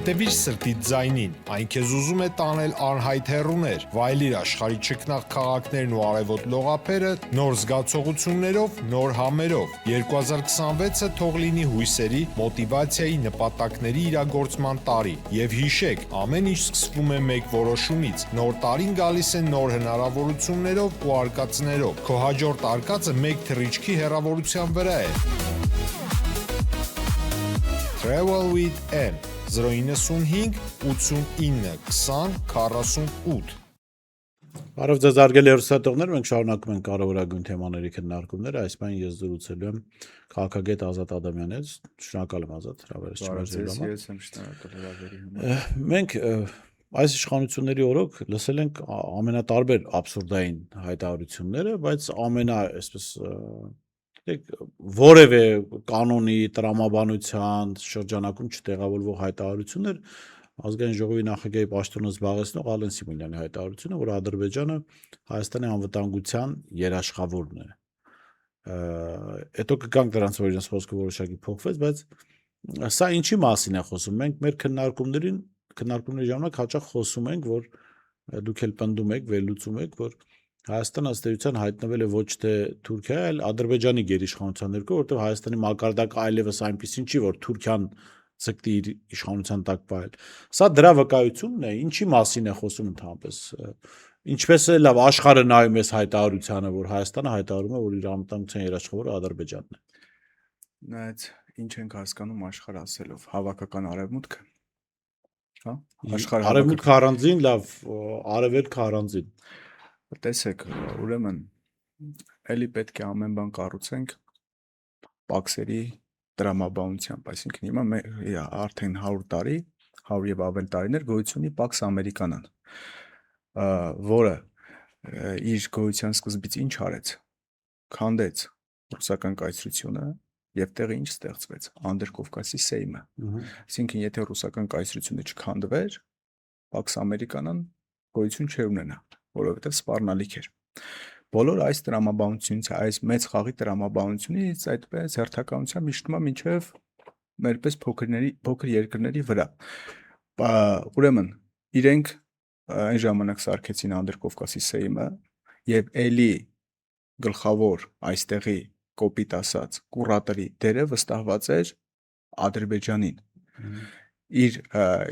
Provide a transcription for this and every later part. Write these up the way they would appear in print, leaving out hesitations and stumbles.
Հետևիր սրտիդ ձայնին, այն քեզ ուզում է տանել անհայտ հեռուներ, վայելիր աշխարհի չքնաղ քաղաքներն ու արևոտ լողափերը նոր զգացողություններով, նոր համերով։ 2026-ը թող լինի հույսերի, մոտիվացիայի, նպատակների իրագործման տարի։ Եվ հիշեք, ամեն ինչ սկսվում է մեկ որոշումից։ Նոր տարին գալիս է նոր հնարավորություններով ու արկածներով։ Քո հաջորդ արկածը մեկ թռիչքի հեռավորության վրա է։ Travel with M 095 89 20 48 Բարև ձեզ արգելի հեռուստատողներ, մենք շարունակում ենք կարևորագույն թեմաների քննարկումները, այս բան ես զրուցելու եմ քաղաքագետ Ազատ Ադամյանի հետ, շնորհակալ եմ Ազատ հրավերից։ Մենք այս իշխանությունների օրոք լսել ենք ամենատարբեր աբսուրդային հայտարարությունները, բայց այսպես որևէ կանոնի տրամաբանության շրջանակում չտեղավորվող հայտարարություններ ազգային ժողովի նախագահի պաշտոնը զբաղեցնող Ալեն Սիմոնյանի հայտարարությունը, որ Ադրբեջանը Հայաստանի անվտանգության երաշխավորն է։ Հետո կգանք դրանց, որ իրենց խոսքը որոշակի փոխվեց, բայց սա ինչի մասին է խոսում։ Մենք մեր քննարկումների ժամանակ հաճախ խոսում ենք, որ դուք էլ պնդում եք, վերլուծում եք, որ Հայաստանը ըստ էության հայտնվել է ոչ թե Թուրքիայի, այլ Ադրբեջանի գերիշխանության ներքո, որտեղ Հայաստանի մակարդակը այլևս այնպեսին չի, որ Թուրքիան ցկտի իր իշխանության տակ պահել։ Սա դրա վկայությունն է, ինչի մասին է խոսում ընդհանրապես։ Ինչպես է լավ աշխարհը նայում է հայտարարությանը, որ Հայաստանը հայտարարում է, որ իր անվտանգության երաշխավորը Ադրբեջանն է։ Նայած ինչ ենք հասկանում աշխարհ ասելով, հավաքական արևմուտքը, հա? Արևմուտքը առանձին, լավ, արևելքը առանձին։ Տեսեք, ուրեմն էլի պետք է ամեն բան կառուցենք պաքսերի տրամաբանությամբ, այսինքն հիմա արդեն 100 տարի, 100 եւ ավել տարիներ գոյություն ունի Pax Americana-ն, որը իր գոյության սկզբից ինչ արեց, քանդեց ռուսական կայսրությունը եւ տեղը ինչ ստեղծվեց, Անդրկովկասի Սեյմը, այսինքն եթե ռուսական կայսրությունը չքանդվեր, Pax Americana-ն գոյություն չէր ունենա, որովհետև սպառնալիք էր։ Բոլոր այս տրամաբանությունից, այս մեծ խաղի տրամաբանությունից այդպես հերթականությամբ իշխնում է մինչև մերպես փոքր երկրների վրա։ Ուրեմն իրենք այն ժամանակ սարքեցին Անդրկովկասի Սեյմը եւ էլի գլխավոր այստեղի կոպիտ ասած կուրատորի դերը վստահված էր Ադրբեջանին։ Իր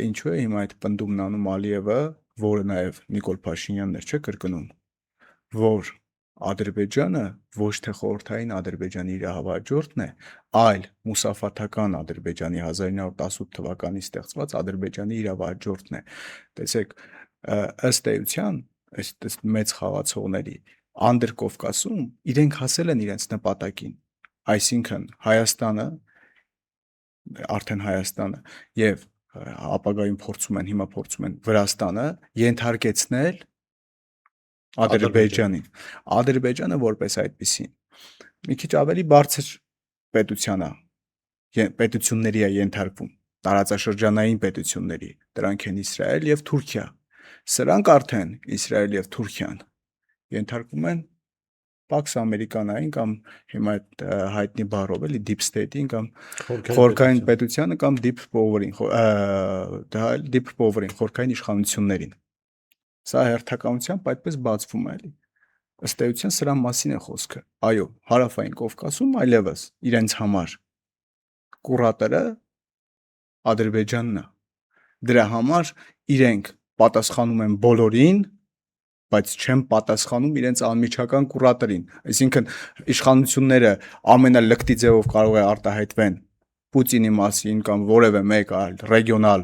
ինչու է հիմա այդ պնդումն անում Ալիևը, որը նաև Նիկոլ Փաշինյանն էր կրկնում, որ Ադրբեջանը ոչ թե խորհրդային Ադրբեջանի իրավահաջորդն է, այլ մուսաֆաթական Ադրբեջանի 1918 թվականին ստեղծված Ադրբեջանի իրավահաջորդն է։ Տեսեք, ըստ էության, այս մեծ խաղացողների Անդրկովկասում իրենք հասել են իրենց նպատակին, այսինքն Հայաստանը եւ ապագայում հիմա փորձում են Վրաստանը ենթարկեցնել Ադրբեջանին։ Ադրբեջանը որպես այդպեսին մի քիչ ավելի բարձր պետությունների է ենթարկվում, տարածաշրջանային պետությունների, դրանք են Իսրայել եւ Թուրքիա։ Սրանք արդեն Իսրայել եւ Թուրքիան ենթարկվում են Pax Americana-ին կամ հիմա այդ հայտնի բառով էլի deep state-ին կամ խորքային պետությանը կամ deep power-ին, խորքային իշխանություններին։ Սա հերթականությամբ այդպես բացվում է էլի։ Ըստ էության սրա մասին է խոսքը։ Այո, հարավային Կովկասում այլևս իրենց համար կուրատորը Ադրբեջանն է։ Դրա համար իրենք պատասխանում են բոլորին, բայց չեն պատասխանում իրենց անմիջական կուրատորին։ Այսինքն իշխանությունները ամենալկտի ձևով կարող է արտահայտվեն Պուտինի մասին կամ որևէ մեկ այլ ռեգիոնալ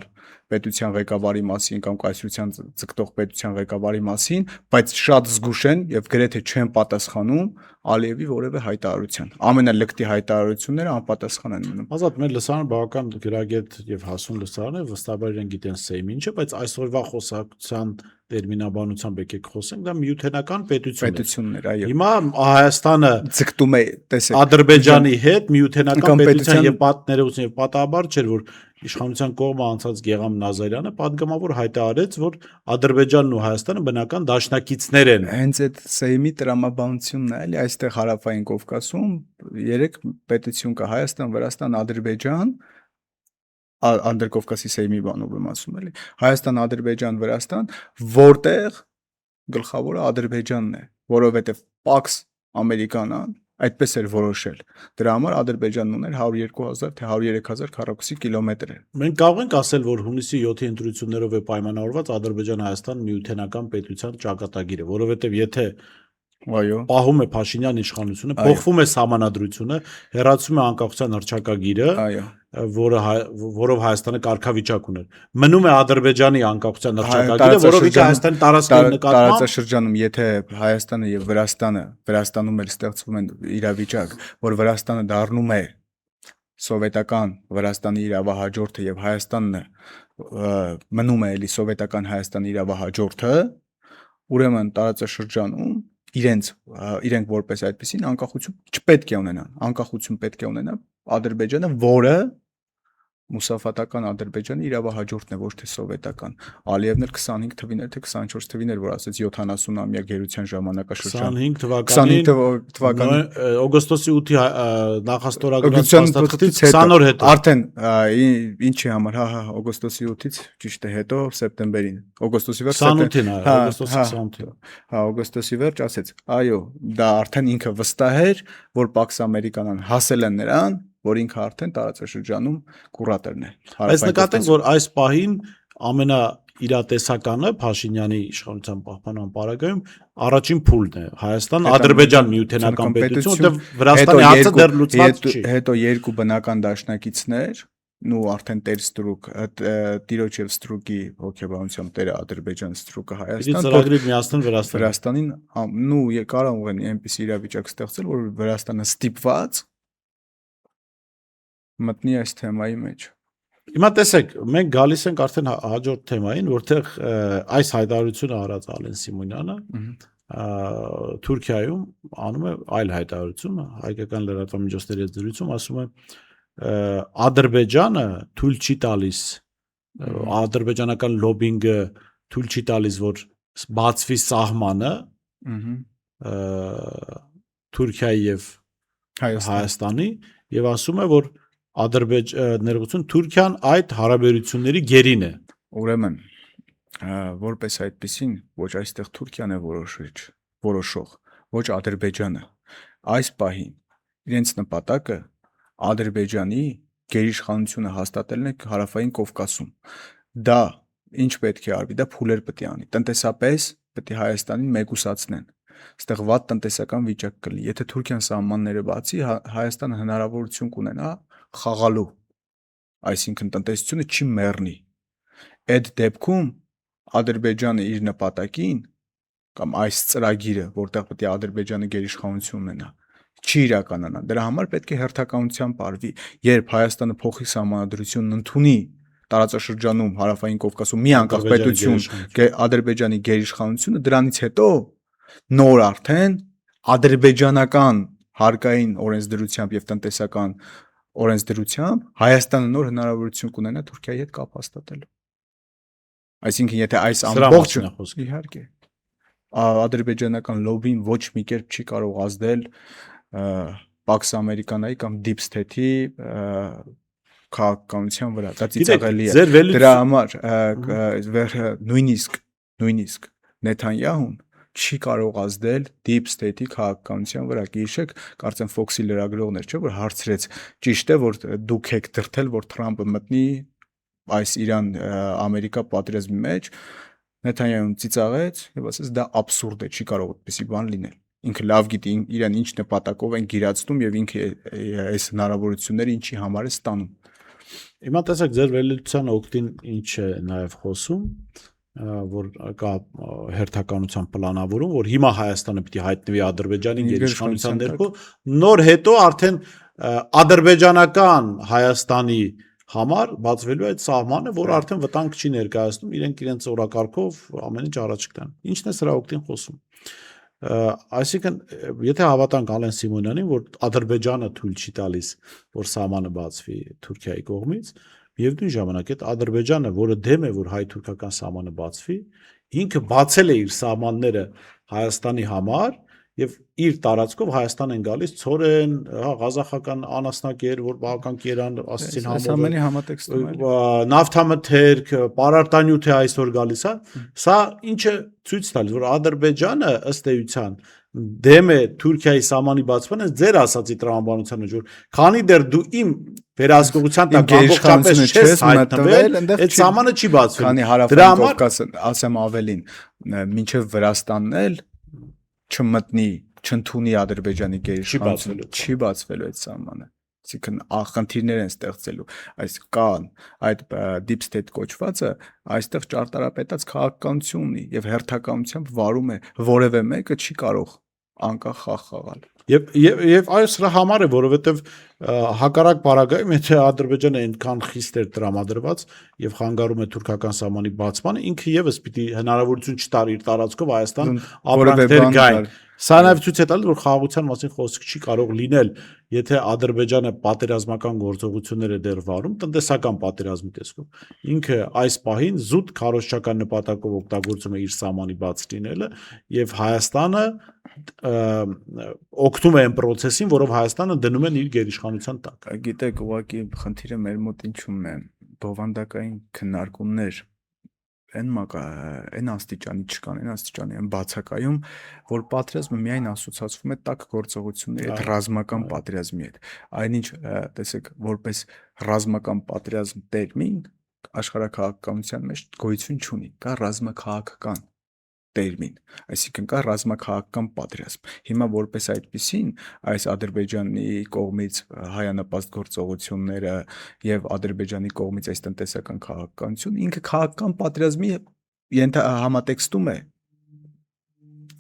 պետության ղեկավարի մասին կամ կայսրության ձգտող պետության ղեկավարի մասին, բայց շատ զգուշ են եւ գրեթե չեն պատասխանում Ալիևի որևէ հայտարարության։ Ամենալկտի հայտարարությունները անպատասխան են մնում։ Ազատ մեր լսարանը բավական գրագետ եւ հասուն լսարան է, վստահաբար իրենք գիտեն սեյմ ինչը, բայց այսօրվա խոսակցության տերմինաբանությամբ եկեք խոսենք, դա միութենական Պետություններ, այո։ Հիմա Հայաստանը Ձգտում է, տեսեք, Ադրբեջանի հետ միութենական պետության պետության- եւ պատներություն եւ պատահաբար չէր, որ իշխանության կողմը անցած Գեգամ Նազարյանը падգամավոր հայտարարեց, որ Ադրբեջանն ու Հայաստանը բնական դաշնակիցներ են։ հենց այդ Սեյմի տրամաբանությունն է, էլի այստեղ հարավային Կովկասում 3 պետություն կա՝ Հայաստան, Վրաստան, Ադրբեջան, Անդրկովկասի Սեյմի բանով եմ ասում, էլի։ Հայաստան, Ադրբեջան, Վրաստան, որտեղ գլխավորը Ադրբեջանն է, որովհետև Pax Americana-ն այդպես էր որոշել։ Դրա համար Ադրբեջանն ուներ 102,000 թե 103,000 քառակուսի կիլոմետր։ Մենք կարող ենք ասել, որ հունիսի 7-ի ընտրություններով է պայմանավորված Ադրբեջան-Հայաստան միութենական պետության ճակատագիրը, որովհետև եթե Այո, պահում է Փաշինյան իշխանությունը, Այո. փոխվում է սահմանադրությունը, հեռացում է անկախության հռչակագիրը, այո։ որով Հայաստանը կարգավիճակ ուներ։ Մնում է Ադրբեջանի անկախության հռչակագիրը, որով տարածաշրջանում- Հայաստանի տարածքների նկատմամբ Տարածաշրջանում եթե Հայաստանը եւ Վրաստանում էլ ստեղծվում են իրավիճակ, որ Վրաստանը դառնում է սովետական Վրաստանի իրավահաջորդը եւ Հայաստանն մնում է էլի սովետական Հայաստանի իրավահաջորդը, ուրեմն տարածաշրջանում իրենք որպես այդպեսին անկախություն չպետք է ունենան, անկախություն պետք է ունենա Ադրբեջանը, որը մուսաֆատական Ադրբեջանի իրավահաջորդն է, ոչ թե սովետական։ Ալիևն էլ 25 թվին էր, թե 24 թվին էր, որ ասեց 70-ամյա գերության ժամանակաշրջան։ 25 25 թվականին օգոստոսի 8-ի նախաստորագրած Օգոստոսի փաստաթղթից 8-ից 20 օր հետո արդեն ինչի համար, օգոստոսի 8-ից ճիշտ է հետո սեպտեմբերին, օգոստոսի վերջ 28-ին, հա, օգոստոսի հա, 28-ին։ հա, օգոստոսի վերջ ասեց, այո, դա արդեն ինքը վստահ էր, որ Pax Americana-ն հասել է նրան, որ ինքը արդեն տարածաշրջանում կուրատորն է։ Բայց նկատենք, որ այս պահին ամենաիրատեսականը Փաշինյանի իշխանության պահպանման պարագայում առաջին փուլն է Հայաստան, Ադրբեջան միութենական պետություն, որտեղ Վրաստանի հարցը դեռ լուծված չի։ Հետո երկու բնական դաշնակիցներ, նու արդեն Տեր Ստրուկ, Տիրոջ եւ Ստրուկի հոգեբանությամբ Տերը Ադրբեջան, Ստրուկը Իսկ Հայաստան, ծրագրի միացնեն Վրաստանը։ Վրաստանին նու կարող են այնպիսի իրավիճակ ստեղծել, որ Վրաստանը ստիպված մտնի այս թեմայի մեջ։ Հիմա տեսեք, մենք գալիս ենք արդեն հաջորդ թեմային, որտեղ այս հայտարարությունը արած Ալեն Սիմոնյանը Թուրքիայում անում է այլ հայտարարություն, հայկական լրատվամիջոցների հետ զրույցում ասում է Ադրբեջանը թույլ չի տալիս, ադրբեջանական լոբինգը թույլ չի տալիս, որ բացվի սահմանը Թուրքիայի եւ Հայաստանի եւ ասում է, որ ներողություն Թուրքիան այդ հարաբերությունների գերին է։ Ուրեմն որպես այդպեսին ոչ այստեղ Թուրքիան է որոշող, ոչ Ադրբեջանը։ Այս պահին իրենց նպատակը Ադրբեջանի գերիշխանությունը հաստատելն է հարավային Կովկասում։ Դա ինչ պետք է արվի, դա փուլեր պետք է անի։ Տնտեսապես պետք է Հայաստանին մեկուսացնեն։ Այստեղ վատ տնտեսական վիճակ կլինի։ Եթե Թուրքիան սահմանները բացի, Հայաստանը հնարավորություն կունենա խաղալու, այսինքն տնտեսությունը չի մեռնի։ Այդ դեպքում Ադրբեջանը իր նպատակին կամ այս ծրագիրը, որտեղ պետք է Ադրբեջանը գերիշխանություն ունենա, չի իրականանա։ Դրա համար պետք է հերթականությամբ արվի, երբ Հայաստանը փոխի սահմանադրությունն ընդունի տարածաշրջանում հարավային Կովկասում մի անկախ պետություն Ադրբեջանի գերիշխանությունը, դրանից հետո նոր արդեն ադրբեջանական հարկային օրենսդրությամբ եւ տնտեսական օրենսդրությամբ Հայաստանը նոր հնարավորություն կունենա Թուրքիայի հետ կապ հաստատելու։ Այսինքն եթե այս ամբողջը իհարկե ադրբեջանական լոբին ոչ մի կերպ չի կարող ազդել Pax Americana-ի կամ Deep State-ի քաղաքականության վրա, դա ծիծաղելի է։ Դրա համար նույնիսկ Նեթանյահուն չի կարող ազդել Deep State-ի քաղաքականության վրա։ Գիշեք, կարծեմ Fox-ի լրագրողներ, չէ՞ որ հարցրեց, ճիշտ է, որ դուք եք դրթել, որ Թրամփը մտնի այս Իրան-Ամերիկա պատերազմի մեջ, Նեթանյահուն ծիծաղեց եւ ասաց դա աբսուրդ է, չի կարող այդպեսի բան լինել։ Ինքը լավ գիտի իրան ինչ նպատակով են գիրացնում եւ ինքը այս հնարավորությունները ինչի համար է ստանում։ Հիմա տեսեք ձեր վերլուծության օգտին ինչ է նաև խոսում, որ կա հերթականության պլանավորում, որ հիմա Հայաստանը պիտի հայտնվի Ադրբեջանի գերիշխանության ներքո, նոր հետո արդեն ադրբեջանական Հայաստանի համար բացվելու այդ սահմանը, որ արդեն վտանգ չի ներկայացնում, իրենց օրակարգով ամեն ինչ առաջ կտան։ Ինչն է սրա օգտին խոսում։ Այսինքն, եթե հավատանք Ալեն Սիմոնյանին, որ Ադրբեջանը թույլ չի տալիս, որ սահմանը բացվի Թուրքիայի կողմից, միևնույն ժամանակ այդ Ադրբեջանը, որը դեմ է, որ հայ-թուրքական սահմանը բացվի, ինքը բացել է իր սահմանները Հայաստանի համար եւ իր տարածքով Հայաստան են գալիս ցորեն, ղազախական անասնակեր, որ բավական կերան, ասեցին համենի համատեքստում է։ Նավթամթերք, պարարտանյութ է այսօր գալիս, սա ինչը ցույց տալիս, որ Ադրբեջանը ըստ էության դեմ է Թուրքիայի սահմանի բացմանը, ձեր ասացի տրամաբանության մեջ, որ քանի դեռ դու իմ վերահսկողության տակ ամբողջապես չես հայտնվել, այդ սահմանը չի բացվել։ Քանի հարավային Կովկասը, ասեմ ավելին, մինչև Վրաստանն էլ չմտնի, չընդունի Ադրբեջանի գերիշխանությունը, չի բացվելու այդ սահմանը։ Այսինքն խնդիրներ են ստեղծելու, այս կան այդ deep state կոչվածը, այստեղ ճարտարապետած քաղաքականություն ունի եւ հերթականությամբ վարում է, որևէ մեկը չի կարող անկախ խաղ խաղալ։ Եվ այո, սրա համար է, որովհետև հակառակ պարագայում, եթե Ադրբեջանը այնքան խիստ էր տրամադրված եւ խանգարում է թուրքական սահմանի բացմանը, ինքը եւս պիտի հնարավորություն չտար իր տարածքով Հայաստան ապրանքներ գային։ Սա նաև ցույց է տալիս, որ խաղաղության մասին խոսք չի կարող լինել, եթե Ադրբեջանը պատերազմական գործողություններ է դեռ վարում, տնտեսական պատերազմի տեսքով։ Ինքը այս պահին զուտ քարոզչական նպատակով օգտագործում է իր սահմանի բաց լինելը եւ Հայաստանը օգտում է այն process-ին, որով Հայաստանը դնում են իր գերիշխանության տակ։ Գիտեք, ուղղակի խնդիրը մեր մոտ ինչու՞մն է, բովանդակային քննարկումներ այն աստիճանի չկան, այն աստիճանի են բացակայում, որ պատերազմը միայն ասոցացվում է տաք գործողությունների հետ, ռազմական պատերազմի հետ։ Այնինչ, տեսեք, որպես ռազմական պատերազմ տերմին աշխարհաքաղաքականության մեջ գոյություն չունի, կա ռազմաքաղաքական տերմին, այսինքն կա ռազմաքաղաքական պատերազմ։ Հիմա որպես այդպիսին այս Ադրբեջանի կողմից հայանպաստ գործողությունները եւ Ադրբեջանի կողմից այս տնտեսական քաղաքականությունը ինքը քաղաքական պատերազմի համատեքստում է,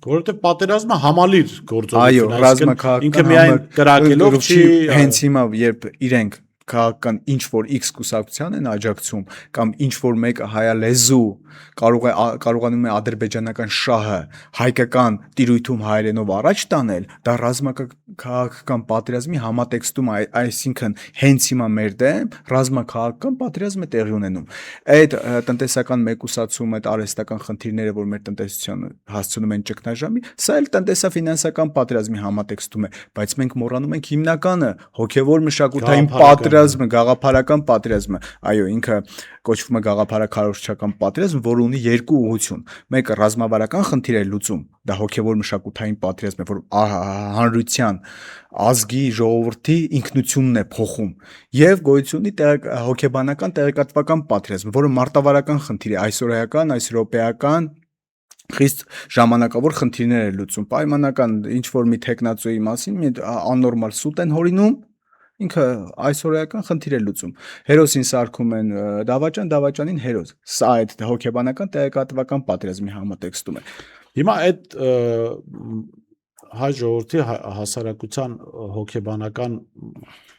որովհետեւ պատերազմը համալիր գործողություն է, այո, ռազմաքաղաքական ինքը միայն կրակելով չի, հենց հիմա երբ իրենք քաղաքական ինչ որ X կուսակցության են աջակցում կամ ինչ որ մեկը հայալեզու կարողանում է ադրբեջանական շահը հայկական տիրույթում հայերենով առաջ տանել, դա ռազմաքաղաքական պատերազմի համատեքստում է, այսինքն հենց հիմա մեր դեմ ռազմաքաղաքական պատերազմ է տեղի ունենում։ Այդ տնտեսական մեկուսացումը, այդ արհեստական խնդիրները, որ մեր տնտեսությանը հասցնում են ճգնաժամի, սա էլ տնտեսա-ֆինանսական պատերազմի համատեքստում է, բայց մենք մոռանում ենք հիմնականը հոգևոր մշակութային պատերազմը, գաղափարական պատերազմը, այո, ինքը կոչվում է գաղափարակարողչական պատերազմ, որը ունի երկու ուղղություն։ Մեկը ռազմավարական խնդիր է լուծում, դա հոգևոր մշակութային պատերազմ է, որ հանրության, ազգի, ժողովրդի ինքնությունն է փոխում, եւ գոյություն ունի հոգեբանական տեղեկատվական պատերազմ, որը մարտավարական խնդիր է, այսօրեական, այսրոպեական խիստ ժամանակավոր խնդիրներ է լուծում։ Պայմանական ինչ որ մի տեխնացուի մասին մի աննորմալ սուտ են հորինում, ինքը այսօրեական խնդիր է լուծում։ Հերոսին սարքում են դավաճանին հերոս։ Սա այդ հոգեբանական տեղեկատվական պատերազմի համատեքստում է։ Հիմա այդ հայ ժողովրդի հասարակության հոգեբանական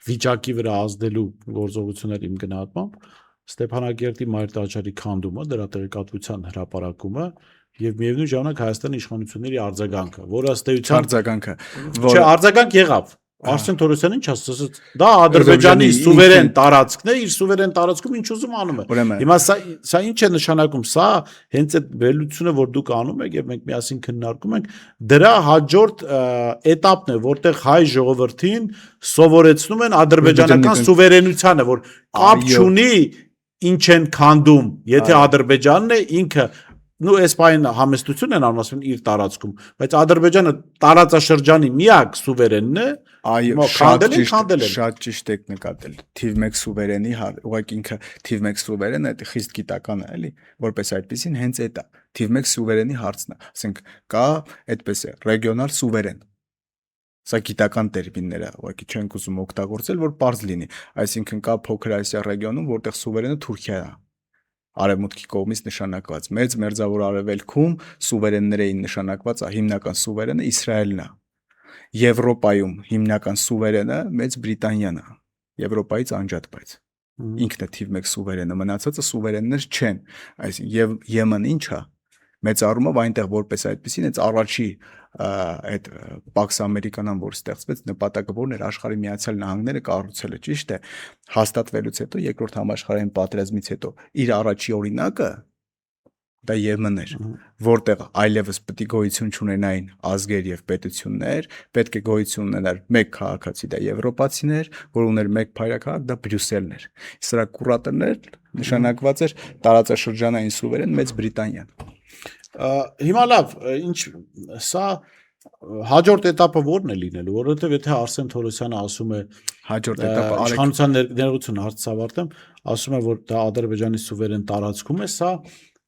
վիճակի վրա ազդելու գործողություններ իմ գնահատմամբ Ստեփանակերտի Մայր տաճարի քանդումը, դրա տեղեկատվության հրապարակումը եւ միևնույն ժամանակ Հայաստանի իշխանությունների արձագանքը, որը ըստ էության արձագանքը, չէ, արձագանք եղավ։ Արսեն Թորոսյանը ինչ ասաց, դա Ադրբեջանի սուվերեն տարածքն է, իր սուվերեն տարածքում ինչ ուզում անում է։ Հիմա սա ինչ է նշանակում, սա հենց այդ վերլուծությունը, որ դուք անում եք եւ մենք միասին քննարկում ենք, դրա հաջորդ этаպն է, որտեղ հայ ժողովրդին սովորեցնում են ադրբեջանական սուվերենությանը, որ կապ չունի ինչ են քանդում, եթե Ադրբեջանն է ինքը այս պայն համեստություն են անում, ասում են իր տարածքում, բայց Ադրբեջանը տարածաշրջանի միակ սուվերենն է, այո, շատ ճիշտ եք նկատել։ Թիվ 1 սուվերենի, ուղղակի ինքը թիվ 1 սուվերենը դա խիստ գիտական է, էլի, որպես այդպեսին հենց այդ է։ Թիվ 1 սուվերենի հարցն է, ասենք կա այդպես է, ռեգիոնալ սուվերեն։ Սա գիտական տերմիններ է, ուղղակի չենք ուզում օգտագործել, որ པարզ լինի։ Այսինքն կա Փոքր Ասիա ռեգիոնում, որտեղ սուվերենը Թուրքիա է։ Արևմուտքի կողմից նշանակված։ Մեծ մերձավոր արևելքում սուվերեններ էին նշանակված, հիմնական սուվերենը Իսրայելն է։ Եվրոպայում հիմնական սուվերենը Մեծ Բրիտանիան է։ Եվրոպայից անջատ, բայց ինքն է թիվ 1 սուվերենը, մնացածը սուվերեններ չեն։ Այսինքն եւ Եմեն ինչ է։ Մեծ առումով այնտեղ որպես այդպեսին այս առաջի այդ Pax Americana-ն, որ ստեղծվեց, նպատակը որն էր աշխարհի Միացյալ Նահանգները կառուցելը, ճիշտ է, հաստատվելուց հետո երկրորդ համաշխարհային պատերազմից հետո իր առաջի օրինակը դա Եմենն էր, որտեղ այլևս պետք է գոյություն չունենային ազգեր եւ պետություններ, պետք է գոյություն ունենար մեկ քաղաքացի, դա եվրոպացիներ, որ ուներ մեկ փայրաքաղաք, դա Բրյուսելն էր։ Սրա կուրատորներ նշանակված էր տարածաշրջանային սուվերեն Մեծ Բրիտանիան։ Հիմա լավ, ինչ սա հաջորդ этаպը ո՞րն է լինելու, որովհետև եթե Արսեն Թորոսյանը ասում է Հաջորդ этаպը իշխանության ներողություն հարցը ավարտեմ, ասում է որ դա Ադրբեջանի սուվերեն տարածքում է, սա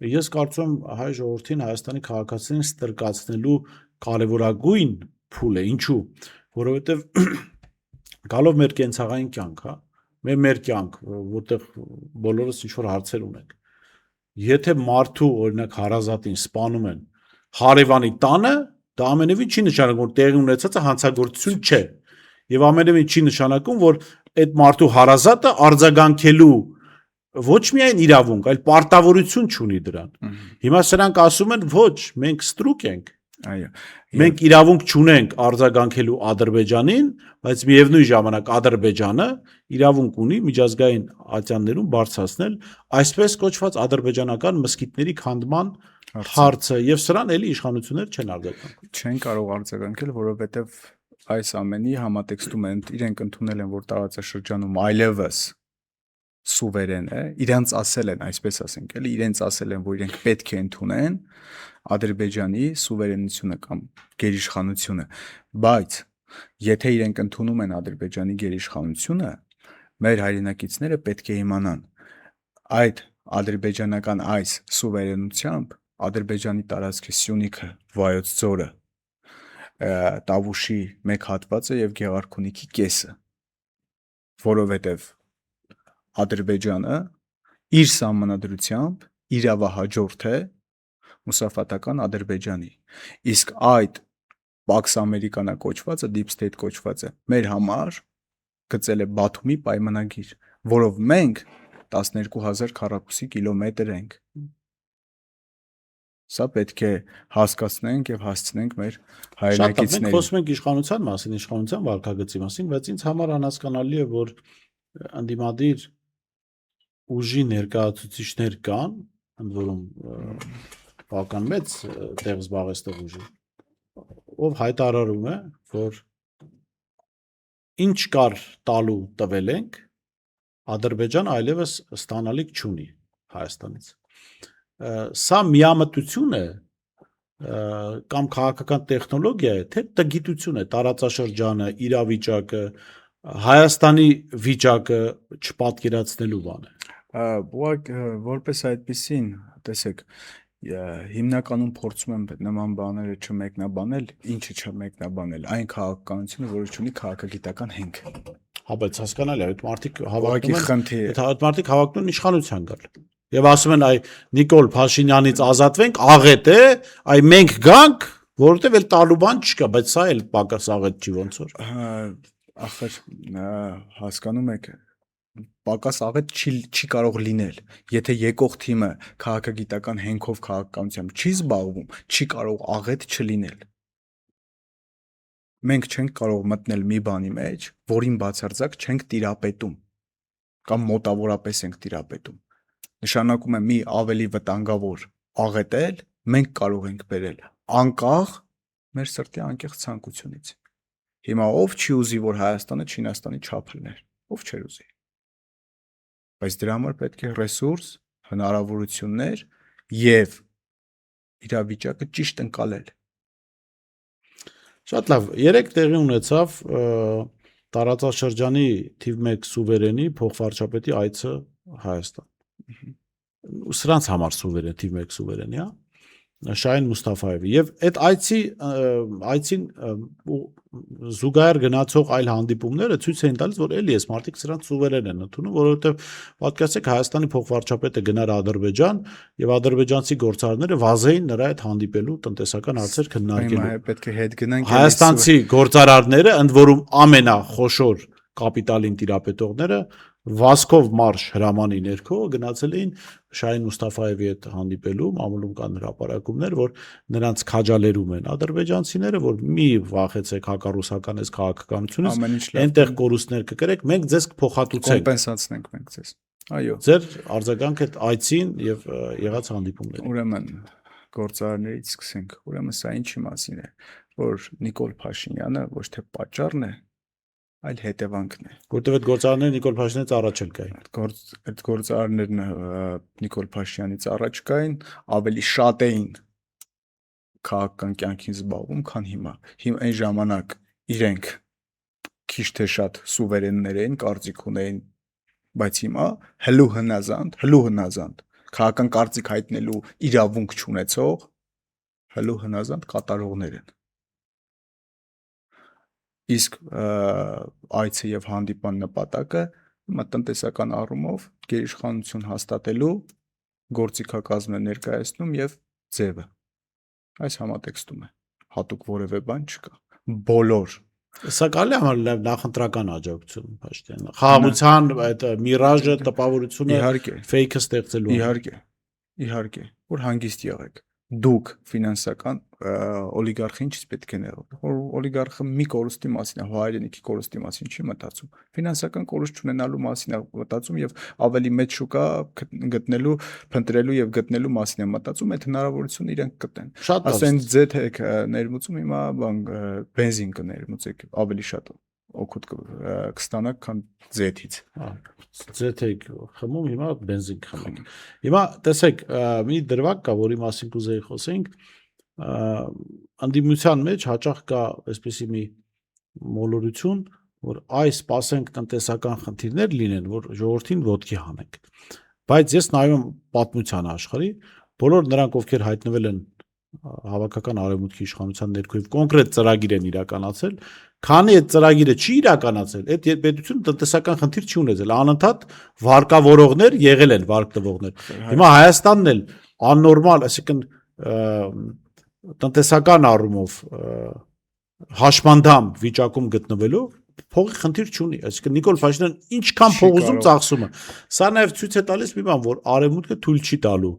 ես կարծում եմ հայ ժողովրդին Հայաստանի քաղաքացիներին ստրկացնելու կարևորագույն փուլ է, ինչու, որովհետև գալով մեր կենցաղային կյանք, հա, մեր կյանք, որտեղ բոլորս ինչ որ հարցեր ունենք։ Եթե մարդու օրինակ հարազատին սպանում են հարևանի տանը, դա ամենևին չի նշանակում, որ տեղի ունեցածը հանցագործություն չէ։ Եվ ամենևին չի նշանակում, որ այդ մարդու հարազատը արձագանքելու ոչ միայն իրավունք, այլ պարտավորություն չունի դրան։ Հիմա սրանք ասում են, ոչ, մենք ստրուկ ենք։ Այո։ Մենք իրավունք չունենք արձագանքելու Ադրբեջանին, բայց միևնույն ժամանակ Ադրբեջանը իրավունք ունի միջազգային ատյաններում բարձրացնել այսպես կոչված ադրբեջանական մսկիթների քանդման հարցը, եւ սրան էլի իշխանություններ չեն արձագանքում։ Չեն կարող արձագանքել, որովհետև այս ամենի համատեքստում են իրենք ընդունել են, որ տարածաշրջանում այլևս սուվերեն է, իրենց ասել են, այսպես ասենք, էլի իրենց ասել են, որ իրենք պետք է ընդունեն Ադրբեջանի սուվերենությունը կամ գերիշխանությունը, բայց եթե իրենք ընդունում են Ադրբեջանի գերիշխանությունը, մեր հայրենակիցները պետք է իմանան այդ ադրբեջանական այս սուվերենությամբ Ադրբեջանի տարածքի Սյունիքը, Վայոց ձորը, Տավուշի մեկ հատվածը եւ Գեղարքունիքի կեսը, որովհետեւ Ադրբեջանը իր սահմանադրությամբ իրավահաջորդ է մուսաֆատական Ադրբեջանի, իսկ այդ Pax Americana կոչվածը, Deep State կոչվածը մեր համար գծել է Բաթումի պայմանագիր, որով մենք 12000 քառակուսի կիլոմետր ենք։ Սա պետք է հասկացնենք եւ հասցնենք մեր հայրենակիցներին։ Մենք խոսում ենք իշխանության մասին, իշխանության վարքագծի մասին, բայց ինձ համար անհասկանալի է, որ անդիմադիր ուժի ներկայացուցիչներ կան, ընդ որում բավական մեծ տեղ զբաղեցնող ուժի, ով հայտարարում է, որ ինչ կար տալու տվել ենք, Ադրբեջանը այլևս ստանալիք չունի Հայաստանից։ Սա միամտություն է կամ քաղաքական տեխնոլոգիա է, թե տգիտություն է, տարածաշրջանը, իրավիճակը, Հայաստանի վիճակը չպատկերացնելու բան է։ Որպես այդպեսին, տեսեք, հիմնականում փորձում եմ նման բաները չմեկնաբանել, ինչը չմեկնաբանել, այն քաղաքականությունը, որը ունի քաղաքագիտական հենք։ Հա, բայց հասկանալի է, այդ մարդիկ հավակնում են իշխանության գալ։ Եվ ասում են, այ Նիկոլ Փաշինյանից ազատվենք, աղետ է, այ մենք գանք, որովհետև էլ տալու բան չկա, բայց սա էլ պակաս աղետ չի ոնց որ։ Ախր հասկանում եք, պակաս աղետ չի կարող լինել, եթե եկող թիմը քաղաքագիտական հենքով քաղաքականությամբ չի զբաղվում, չի կարող աղետ չլինել։ Մենք չենք կարող մտնել մի բանի մեջ, որին բացարձակ չենք տիրապետում կամ մոտավորապես ենք տիրապետում։ Նշանակում է մի ավելի վտանգավոր աղետել, մենք կարող ենք բերել անկախ մեր սրտի անկեղծ ցանկությունից։ Հիմա ով չի ուզի, որ Հայաստանը Չինաստանի չափ լիներ, ով չէր ուզի։ Բայց դրա համար պետք է ռեսուրս, հնարավորություններ եւ իրավիճակը ճիշտ ընկալել։ Շատ լավ, երեք տեղի ունեցավ տարածաշրջանի թիվ 1 սուվերենի փոխվարչապետի այցը Հայաստան։ Սրանց համար սուվերեն, թիվ 1 սուվերենի, հա։ Շահին Մուստաֆաևի եւ այդ այցին զուգահեռ գնացող այլ հանդիպումները ցույց էին տալիս, որ էլի էս մարդիկ սրանց սուվերեն են ընդունում, որովհետեւ պատկերացեք Հայաստանի փոխվարչապետը գնար Ադրբեջան եւ ադրբեջանցի գործարարները վազեին նրա հետ հանդիպելու տնտեսական հարցեր քննարկելու։ Հիմա պետք է հետ գնանք Հայաստանցի գործարարները, ընդ որում ամենախոշոր կապիտալին տիրապետողները Վասկով մարշ հրամանի ներքո գնացել էին Շահին Մուստաֆաևի հետ հանդիպելու, մամուլում կան հրապարակումներ, որ նրանց քաջալերում են ադրբեջանցիները, որ մի վախեցեք հակառուսական այս քաղաքականությունից, ամեն ինչ լավ այնտեղ կորուստներ կկրեք, մենք ձեզ կփոխհատուցենք, կոմպենսացնենք մենք ձեզ։ Այո, ձեր արձագանք այդ այցին եւ եղած հանդիպումներին։ ուրեմն գործարարներից սկսենք։ Ուրեմն սա ինչի մասին է, որ Նիկոլ Փաշինյանը ոչ թե պատճառն է, այլ հետևանքն է։ Որտեւ այդ գործարարները Նիկոլ Փաշինյանից առաջ էլ կային։ Այդ գործարարներն Նիկոլ Փաշինյանից առաջ կային, ավելի շատ էին քաղաքական կյանքին զբաղվում, քան հիմա։ Հիմա այն ժամանակ իրենք քիչ թե շատ սուվերեններ էին, կարծիք ունեին, բայց հիմա հլու հնազանդ քաղաքական կարծիք հայտնելու իրավունք չունեցող հլու հնազանդ կատարողներ են։ Իսկ այցը եւ հանդիպան նպատակը հիմա տնտեսական առումով գերիշխանություն հաստատելու գործիքակազմն է ներկայացնում եւ ձևը այս համատեքստում է հատուկ որևէ բան չկա բոլոր Սա կարելի է համարել նախընտրական աջակցություն Փաշինյանը։ Խաղաղության այդ միրաժը տպավորությունը իհարկե ֆեյքը ստեղծելու։ Իհարկե, որ հանգիստ եղեք։ Դուք ֆինանսական օլիգարխին չի պետք է ներողել։ Որ օլիգարխը մի կորուստի մասին է, հայրենիքի կորուստի մասին չի մտածում։ Ֆինանսական կորուստ չունենալու մասին է մտածում եւ ավելի մեծ շուկա գտնելու, փնտրելու եւ գտնելու մասին է մտածում, այդ հնարավորությունը իրենք կտեն։ Ասեն ձեթեք ներմուծում հիմա բենզին կներմուծեք, ավելի շատ օգուտ կստանաք, քան ձեթից։ Ձեթեք խմում, հիմա բենզին խմեք։ Հիմա տեսեք, մի դրվագ կա, որի մասին կուզեի խոսենք, անդիմության մեջ հաճախ կա այսպեսի մի մոլորություն, որ այ սպասենք տնտեսական խնդիրներ լինեն, որ ժողովրդին ոտքի հանենք։ Բայց ես նայում եմ պատմության աշխարհի, բոլոր նրանք, ովքեր հայտնվել են հավաքական արևմուտքի իշխանության ներքո կոնկրետ ծրագիր են իրականացել, քանի այդ ծրագիրը չի իրականացել, այդ պետությունը տնտեսական խնդիր չի ունեցել, անընդհատ վարկավորողներ եղել են, վարկ տվողներ։ Հիմա Հայաստանն էլ աննորմալ, այսինքն տնտեսական առումով հաշմանդամ վիճակում գտնվելով փողի խնդիր չունի, այսինքն Նիկոլ Փաշինյանն ինչքան փող ուզում ծախսում է։ Սա նաև ցույց է տալիս մի բան, որ արևմուտքը թույլ չի տալու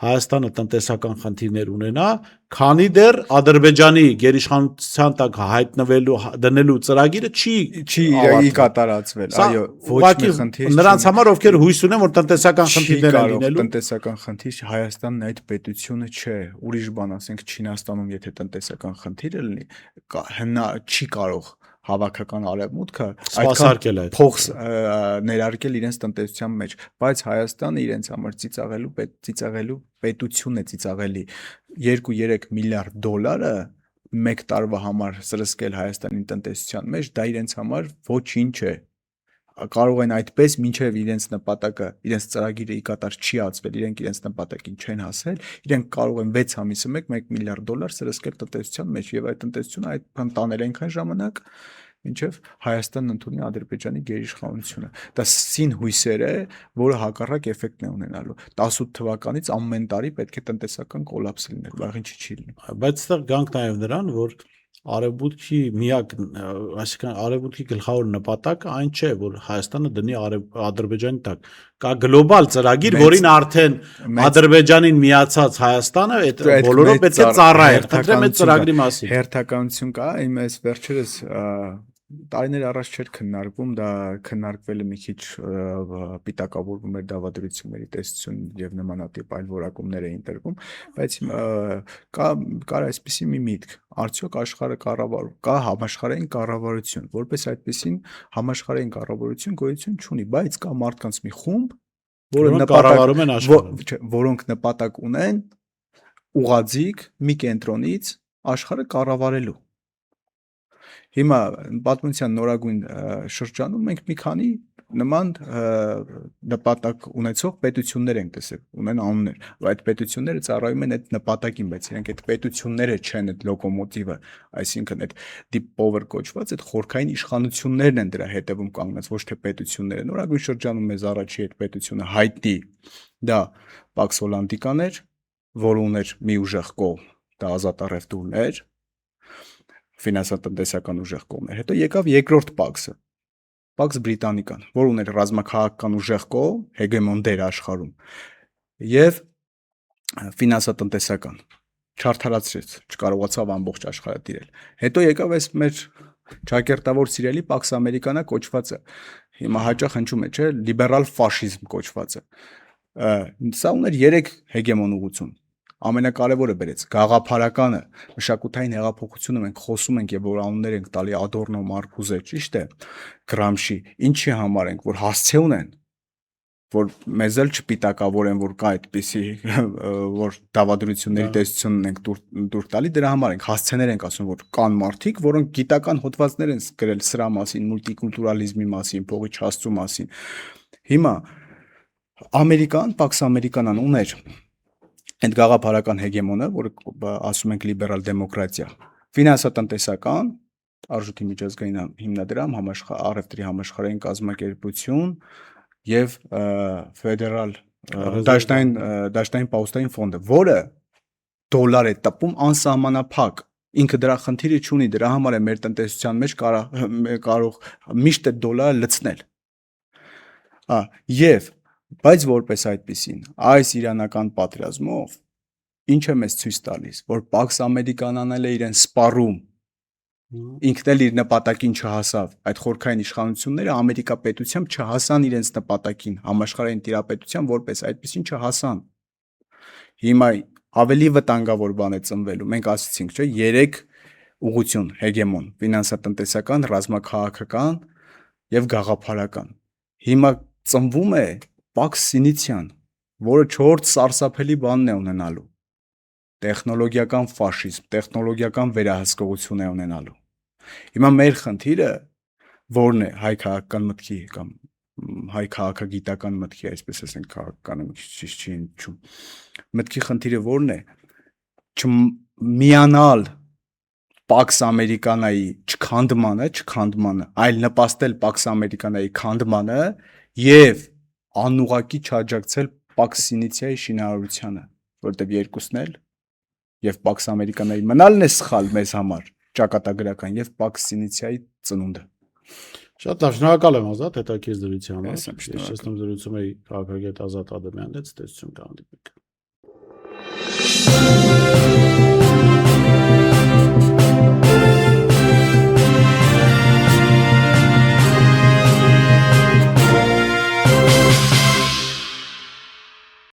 Հայաստանը տնտեսական խնդիրներ ունենա, քանի դեռ Ադրբեջանի գերիշխանության տակ հայտնվելու դնելու ծրագիրը չի կատարածվել, այո, ոչ մի խնդիր։ Նրանց համար ովքեր հույս ունեն, որ տնտեսական խնդիրներ են լինելու, տնտեսական խնդիր Հայաստանն այդ պետությունը չէ, ուրիշ բան ասենք Չինաստանում, եթե տնտեսական խնդիր լինի, չի կարող հավաքական արևմուտքը սպասարկել այդ փող ներարկել իրենց տնտեսության մեջ, բայց Հայաստանը իրենց համար ծիծաղելու պետություն է ծիծաղելի 2-3 միլիարդ դոլարը մեկ տարվա համար սրսկել Հայաստանի տնտեսության մեջ, դա իրենց համար ոչինչ է։ Կարող են այդպես մինչև իրենց նպատակը, իրենց ծրագիրը ի կատար չի ածվել, իրենք իրենց նպատակին չեն հասել, իրենք կարող են 6 ամիսը 1 միլիարդ դոլար սրսկել տնտեսության մեջ եւ այդ տնտեսությունը այդ բան տանել այնքան ժամանակ, մինչև Հայաստանն ընդունի Ադրբեջանի գերիշխանությունը։ Դա սին հույսեր է, որը հակառակ էֆեկտն է ունենալու։ 18 թվականից ամեն տարի պետք է տնտեսական կոլապս լիներ, բայց ինչի չի լինում։ Բայց այստեղ գանք նաեւ նրան, որ Արևմուտքի միակ, այսինքն Արևմուտքի գլխավոր նպատակը այն չէ, որ Հայաստանը դնի Ադրբեջանի տակ։ Կա գլոբալ ծրագիր, որին արդեն Ադրբեջանին միացած Հայաստանը այդ բոլորով պետք է ծառայեր։ Խնդրեմ այդ ծրագրի մասին։ Հերթականություն կա, իմ այս վերջերս տարիներ առաջ չէր քննարկվում, դա քննարկվել է մի քիչ պիտակավորվում էր դավադրությունների տեսություն եւ նմանատիպ այլ որակումներ էին տրվում, բայց կար այսպիսի մի միտք, արդյոք աշխարհը կա համաշխարհային կառավարություն, որպես այդպեսին համաշխարհային կառավարություն գոյություն չունի, բայց կա մարդկանց մի խումբ, որոնք կառավարում են աշխարհը, որոնք նպատակ ունեն ուղղաձիգ մի կենտրոնից աշխարհը կառավարելու։ Հիմա պատմության նորագույն շրջանում մենք մի քանի նման նպատակ ունեցող պետություններ ենք տեսել, ունեն անուններ, ու այդ պետությունները ծառայում են այդ նպատակին, բայց իրենք այդ պետությունները չեն այդ լոկոմոտիվը, այսինքն այդ deep power կոչված այդ խորքային իշխանություններն են դրա հետևում կանգնած, ոչ թե պետությունները։ Նորագույն շրջանում մեզ առաջի այդ պետությունը հայտնի դա Pax Hollandica-ն էր, որը ուներ մի ուժեղ կողմ, դա Ազատ առևտուրն էր, ֆինանսատնտեսական ուժեղ կողմներ։ Հետո եկավ երկրորդ Pax-ը, Pax Britannica-ն, որ ուներ ռազմաքաղաքական ուժեղ կողմ, հեգեմոն դեր աշխարհում, եւ ֆինանսատնտեսական չարթարացրեց, չկարողացավ ամբողջ աշխարհը տիրել։ Հետո եկավ այս մեր ճակերտավոր սիրելի Pax Americana կոչվածը, հիմա հաճախ հնչում է, չէ, լիբերալ ֆաշիզմ կոչվածը։ Սա ուներ 3 հեգեմոն ուղղություն։ Ամենակարևորը բերեց գաղափարականը, մշակութային հեղափոխությունը մենք խոսում ենք եւ որ անուններ ենք տալի Ադորնո, Մարկուզե, ճիշտ է, Գրամշի, ինչի համար ենք, որ հասցե ունեն, որ մեզ էլ չպիտակավորեն, որ կա այդպիսի որ դավադրությունների տեսությունն ենք դուր տալի, դրա համար ենք հասցեներ ենք ասում, որ կան մարդիկ, որոնք գիտական հոդվածներ են գրել սրա մասին, մուլտիկուլտուրալիզմի մասին, փողի չհասծու մասին։ Հիմա Ամերիկան, Pax Americana-ն ուներ այդ գաղափարական հեգեմոնը, որը ասում ենք լիբերալ դեմոկրատիա, ֆինանսատնտեսական, արժույթի միջազգային հիմնադրամ, առևտրի համաշխարհային կազմակերպություն եւ ֆեդերալ դաշտային պաուստային ֆոնդը, որը դոլար է տպում անսահմանափակ, ինքը դրա խնդիրը չունի, դրա համար է մեր տնտեսության մեջ կարող միշտ այդ դոլարը լցնել։ Եվ բայց որպես այդպեսին, այս իրանական պատերազմով ինչ է մեզ ցույց տալիս, որ Pax Americana-ն էլ է իրեն սպառում, ինքն էլ իր նպատակին չհասավ, այդ խորքային իշխանությունները Ամերիկա պետությամբ չհասան իրենց նպատակին, համաշխարհային տիրապետության որպես այդպեսին չհասան։ Հիմա ավելի վտանգավոր բան է ծնվելու, մենք ասացինք, չէ, 3 ուղղություն հեգեմոն, ֆինանսատնտեսական, ռազմաքաղաքական եւ գաղափարական։ Հիմա ծնվում է Pax Sinitian, որը 4 սարսափելի բանն է ունենալու։ Տեխնոլոգիական ֆաշիզմ, տեխնոլոգիական վերահսկողություն է ունենալու։ Հիմա մեր խնդիրը որն է հայ քաղաքական մտքի կամ հայ քաղաքագիտական մտքի, այսպես ասենք, քաղաքականը ճիշտ չի ինչու։ Մտքի խնդիրը որն է։ Չմիանալ Pax Americana-ի չքանդմանը, այլ նպաստել Pax Americana-ի քանդմանը եւ անուղակի չաջակցել Pax Sinitian-ի շինարարությանը, որտեղ երկուսն էլ եւ Pax Americana-ի մնալն է սխալ մեզ համար ճակատագրական եւ Pax Sinitian-ի ծնունդը։ Շատ լավ, շնորհակալ եմ Ազատ հետաքրքիր դրության համար։ Ես եմ Ես շնորհակալ։ չեմ զրուցում էի քաղաքագետ Ազատ Ադամյանից, տեսություն կհանդիպենք։